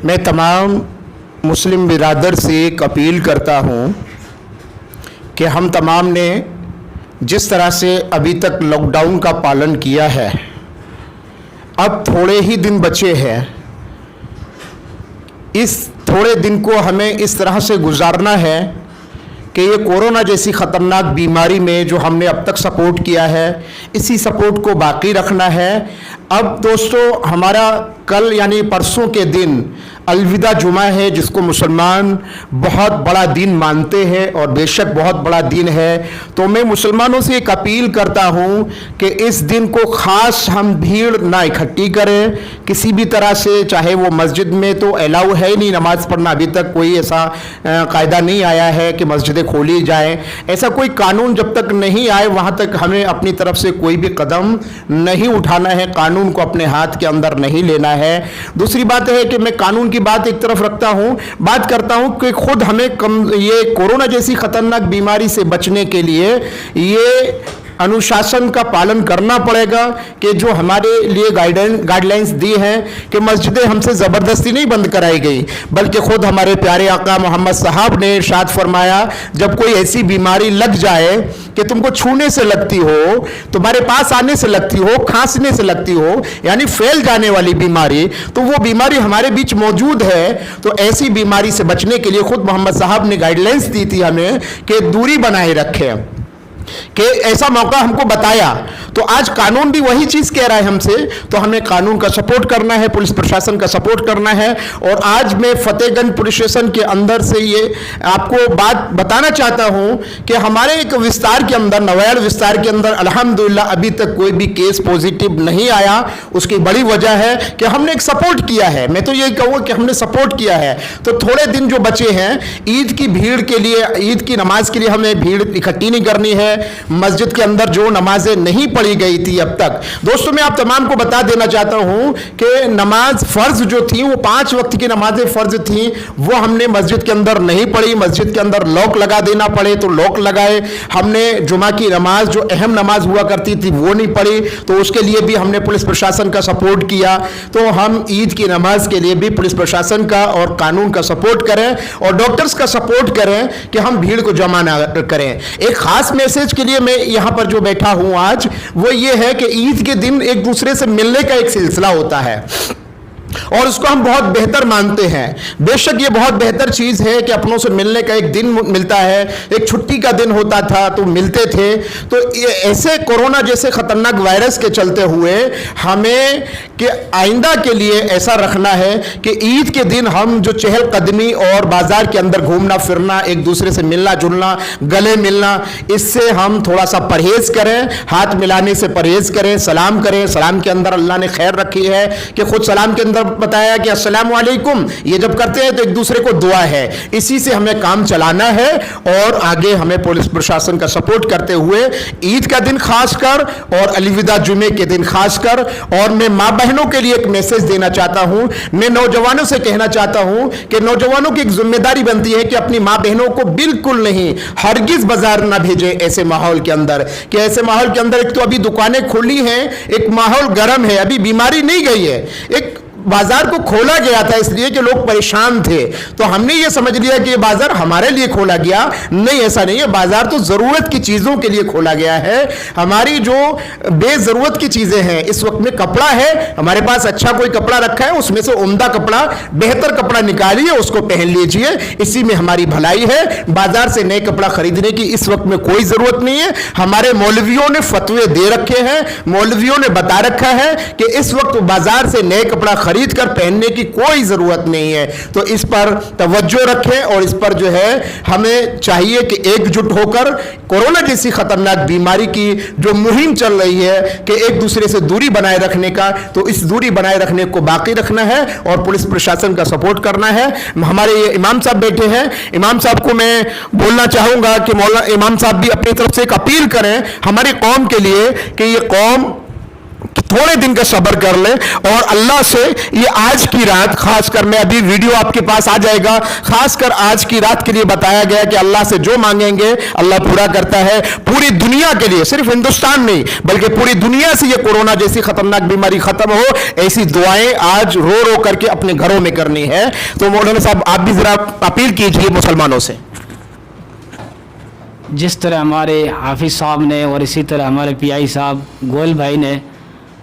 मैं तमाम मुस्लिम बिरादर से एक अपील करता हूँ कि हम तमाम ने जिस तरह से अभी तक लॉकडाउन का पालन किया है, अब थोड़े ही दिन बचे हैं। इस थोड़े दिन को हमें इस तरह से गुजारना है कि ये कोरोना जैसी ख़तरनाक बीमारी में जो हमने अब तक सपोर्ट किया है, इसी सपोर्ट को बाकी रखना है। अब दोस्तों, हमारा कल यानी परसों के दिन अलविदा जुमा है, जिसको मुसलमान बहुत बड़ा दिन मानते हैं और बेशक बहुत बड़ा दिन है। तो मैं मुसलमानों से एक अपील करता हूं कि इस दिन को ख़ास हम भीड़ ना इकट्ठी करें किसी भी तरह से। चाहे वो मस्जिद में तो अलाउ है ही नहीं नमाज़ पढ़ना, अभी तक कोई ऐसा कायदा नहीं आया है कि मस्जिदें खोली जाएं। ऐसा कोई कानून जब तक नहीं आए वहाँ तक हमें अपनी तरफ से कोई भी कदम नहीं उठाना है, कानून को अपने हाथ के अंदर नहीं लेना है। दूसरी बात है कि मैं कानून की बात एक तरफ रखता हूं, बात करता हूं कि खुद हमें ये कोरोना जैसी खतरनाक बीमारी से बचने के लिए ये अनुशासन का पालन करना पड़ेगा कि जो हमारे लिए गाइडलाइंस दी हैं कि मस्जिदें हमसे ज़बरदस्ती नहीं बंद कराई गई, बल्कि खुद हमारे प्यारे आका मोहम्मद साहब ने इरशाद फरमाया, जब कोई ऐसी बीमारी लग जाए कि तुमको छूने से लगती हो, तुम्हारे पास आने से लगती हो, खांसने से लगती हो, यानी फैल जाने वाली बीमारी, तो वो बीमारी हमारे बीच मौजूद है। तो ऐसी बीमारी से बचने के लिए खुद मोहम्मद साहब ने गाइडलाइंस दी थी हमें कि दूरी बनाए रखें, कि ऐसा मौका हमको बताया। तो आज कानून भी वही चीज कह रहा है हमसे, तो हमें कानून का सपोर्ट करना है, पुलिस प्रशासन का सपोर्ट करना है। और आज मैं फतेहगंज पुलिस स्टेशन के अंदर से ये आपको बात बताना चाहता हूं कि हमारे एक विस्तार के अंदर, नवायाड़ विस्तार के अंदर अल्हम्दुलिल्लाह अभी तक कोई भी केस पॉजिटिव नहीं आया। उसकी बड़ी वजह है कि हमने एक सपोर्ट किया है। मैं तो यही कहूँगा कि हमने सपोर्ट किया है। तो थोड़े दिन जो बचे हैं ईद की भीड़ के लिए, ईद की नमाज के लिए हमें भीड़ इकट्ठी नहीं करनी है। मस्जिद के अंदर जो नमाजें नहीं पढ़ी गई थी अब तक, दोस्तों मैं आप तमाम को बता देना चाहता हूं कि नमाज फर्ज जो थी, वो 5 वक्त की नमाजें फर्ज थी, वो हमने मस्जिद के अंदर नहीं पढ़ी। मस्जिद के अंदर लॉक लगा देना पड़े तो लॉक लगाए। हमने जुमा की नमाज जो अहम नमाज हुआ करती थी वो नहीं पढ़ी, तो उसके लिए भी हमने पुलिस प्रशासन का सपोर्ट किया। तो हम ईद की नमाज के लिए भी पुलिस प्रशासन का और कानून का सपोर्ट करें और डॉक्टर्स का सपोर्ट करें कि हम भीड़ को जमा ना करें। एक खास मैसेज के लिए मैं यहां पर जो बैठा हूं आज, वो ये है कि ईद के दिन एक दूसरे से मिलने का एक सिलसिला होता है और उसको हम बहुत बेहतर मानते हैं। बेशक ये बहुत बेहतर चीज है कि अपनों से मिलने का एक दिन मिलता है, एक छुट्टी का दिन होता था तो मिलते थे। तो ऐसे कोरोना जैसे खतरनाक वायरस के चलते हुए हमें कि आइंदा के लिए ऐसा रखना है कि ईद के दिन हम जो चहलकदमी और बाजार के अंदर घूमना फिरना, एक दूसरे से मिलना जुलना, गले मिलना, इससे हम थोड़ा सा परहेज करें। हाथ मिलाने से परहेज करें, सलाम करें। सलाम के अंदर अल्लाह ने खैर रखी है कि खुद सलाम के अंदर बताया कि अस्सलाम वालेकुम, ये जब करते हैं तो एक दूसरे को दुआ है। इसी से हमें काम चलाना है और आगे हमें पुलिस प्रशासन का सपोर्ट करते हुए ईद का दिन खासकर और अलविदा जुमे के दिन खासकर। और मैं माँ बहनों के लिए एक मैसेज देना चाहता हूं। मैं नौजवानों से कहना चाहता हूं कि नौजवानों की एक जिम्मेदारी बनती है कि अपनी माँ बहनों को बिल्कुल नहीं, हरगिज बाजार ना भेजे ऐसे माहौल के अंदर। कि ऐसे माहौल के अंदर एक तो अभी दुकानें खुली हैं, एक माहौल गर्म है, अभी बीमारी नहीं गई है, एक बाजार को खोला गया था इसलिए कि लोग परेशान थे, तो हमने ये समझ लिया कि ये बाजार हमारे लिए खोला गया। नहीं, ऐसा नहीं है। बाजार तो जरूरत की चीजों के लिए खोला गया है। हमारी जो बेजरूरत की चीजें हैं, इस वक्त में कपड़ा है, हमारे पास अच्छा कोई कपड़ा रखा है, उसमें से उम्दा कपड़ा, बेहतर कपड़ा निकालिए, उसको पहन लीजिए, इसी में हमारी भलाई है। बाजार से नए कपड़ा खरीदने की इस वक्त में कोई जरूरत नहीं है। हमारे मौलवियों ने फतवे दे रखे हैं, मौलवियों ने बता रखा है कि इस वक्त बाजार से नए कपड़ा खरीद कर पहनने की कोई जरूरत नहीं है। तो इस पर तवज्जो रखें और इस पर जो है हमें चाहिए कि एकजुट होकर कोरोना जैसी खतरनाक बीमारी की जो मुहिम चल रही है कि एक दूसरे से दूरी बनाए रखने का, तो इस दूरी बनाए रखने को बाकी रखना है और पुलिस प्रशासन का सपोर्ट करना है। हमारे ये इमाम साहब बैठे हैं, इमाम साहब को मैं बोलना चाहूंगा कि मौलाना इमाम साहब भी अपनी तरफ से एक अपील करें हमारी कौम के लिए कि ये कौम थोड़े दिन का सब्र कर ले और अल्लाह से ये आज की रात, खासकर मैं अभी वीडियो आपके पास आ जाएगा, खासकर आज की रात के लिए बताया गया कि अल्लाह से जो मांगेंगे अल्लाह पूरा करता है। पूरी दुनिया के लिए, सिर्फ हिंदुस्तान नहीं बल्कि पूरी दुनिया से ये कोरोना जैसी खतरनाक बीमारी खत्म हो, ऐसी दुआएं आज रो रो करके अपने घरों में करनी है। तो मौलाना साहब आप भी जरा अपील कीजिए मुसलमानों से। जिस तरह हमारे हाफिज़ साहब ने और इसी तरह हमारे पीआई साहब गोयल भाई ने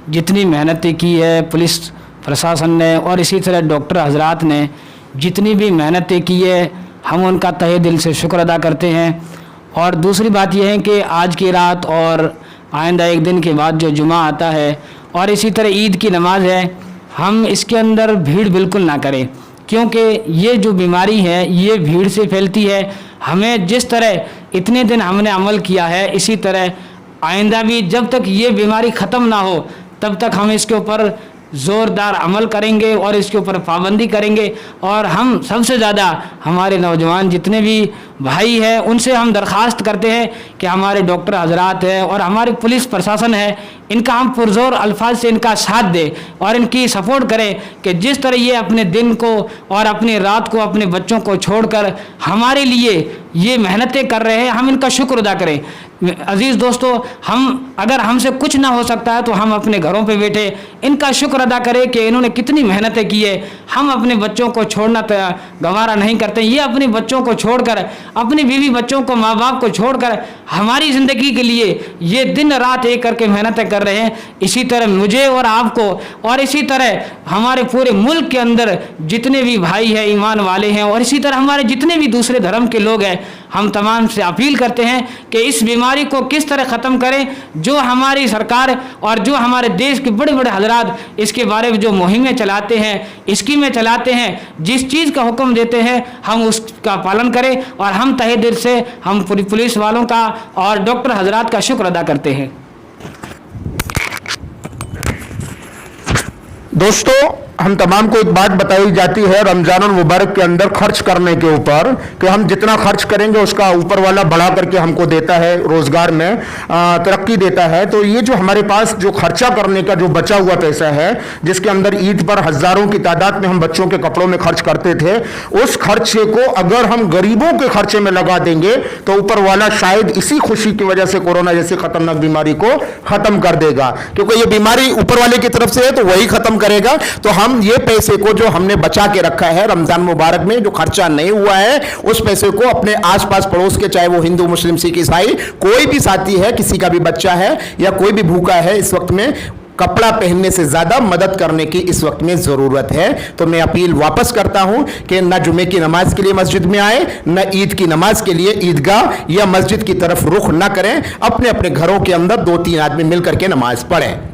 जितनी मेहनतें की है, पुलिस प्रशासन ने और इसी तरह डॉक्टर हजरात ने जितनी भी मेहनतें की है, हम उनका तहे दिल से शुक्र अदा करते हैं। और दूसरी बात यह है कि आज की रात और आइंदा एक दिन के बाद जो जुमा आता है और इसी तरह ईद की नमाज है, हम इसके अंदर भीड़ बिल्कुल ना करें, क्योंकि ये जो बीमारी है ये भीड़ से फैलती है। हमें जिस तरह इतने दिन हमने अमल किया है, इसी तरह आइंदा भी जब तक ये बीमारी ख़त्म ना हो तब तक हम इसके ऊपर ज़ोरदार अमल करेंगे और इसके ऊपर पाबंदी करेंगे। और हम सबसे ज़्यादा हमारे नौजवान जितने भी भाई हैं उनसे हम दरख्वास्त करते हैं कि हमारे डॉक्टर हजरात हैं और हमारी पुलिस प्रशासन है, इनका हम पुरजोर अल्फाज से इनका साथ दें और इनकी सपोर्ट करें कि जिस तरह ये अपने दिन को और अपनी रात को अपने बच्चों को छोड़कर हमारे लिए ये मेहनतें कर रहे हैं, हम इनका शुक्र अदा करें। अज़ीज़ दोस्तों, हम अगर हमसे कुछ ना हो सकता है तो हम अपने घरों पे बैठे इनका शुक्र अदा करें कि इन्होंने कितनी मेहनतें की है। हम अपने बच्चों को छोड़ना गवारा नहीं करते, ये अपने बच्चों को छोड़कर, अपनी बीवी बच्चों को, माँ बाप को छोड़कर हमारी ज़िंदगी के लिए ये दिन रात एक करके मेहनतें कर रहे हैं। इसी तरह मुझे और आपको और इसी तरह हमारे पूरे मुल्क के अंदर जितने भी भाई हैं, ईमान वाले हैं और इसी तरह हमारे जितने भी दूसरे धर्म के लोग हैं, हम तमाम से अपील करते हैं कि इस बीमारी को किस तरह ख़त्म करें। जो हमारी सरकार और जो हमारे देश के बड़े बड़े हजरात इसके बारे में जो मुहिमें चलाते हैं, स्कीमें चलाते हैं, जिस चीज़ का हुक्म देते हैं हम उसका पालन करें। और हम तहे दिल से हम पूरी पुलिस वालों का और डॉक्टर हजरात का शुक्र अदा करते हैं। दोस्तों, हम तमाम को एक बात बताई जाती है रमजान मुबारक के अंदर खर्च करने के ऊपर कि हम जितना खर्च करेंगे उसका ऊपर वाला बढ़ा करके हमको देता है, रोजगार में तरक्की देता है। तो ये जो हमारे पास जो खर्चा करने का जो बचा हुआ पैसा है, जिसके अंदर ईद पर हजारों की तादाद में हम बच्चों के कपड़ों में खर्च करते थे, उस खर्चे को अगर हम गरीबों के खर्चे में लगा देंगे तो ऊपर वाला शायद इसी खुशी की वजह से कोरोना जैसी खतरनाक बीमारी को खत्म कर देगा, क्योंकि ये बीमारी ऊपर वाले की तरफ से है तो वही खत्म करेगा। तो हम ये पैसे को जो हमने बचा के रखा है रमजान मुबारक में, जो खर्चा नहीं हुआ है, उस पैसे को अपने आसपास पड़ोस के, चाहे वो हिंदू मुस्लिम सिख ईसाई कोई भी साथी है, किसी का भी बच्चा है या कोई भी भूखा है, इस वक्त में कपड़ा पहनने से ज्यादा मदद करने की इस वक्त में जरूरत है। तो मैं अपील वापस करता हूं कि न जुमे की नमाज के लिए मस्जिद में आए, न ईद की नमाज के लिए ईदगाह या मस्जिद की तरफ रुख न करें, अपने अपने घरों के अंदर 2-3 आदमी मिलकर के नमाज पढ़ें।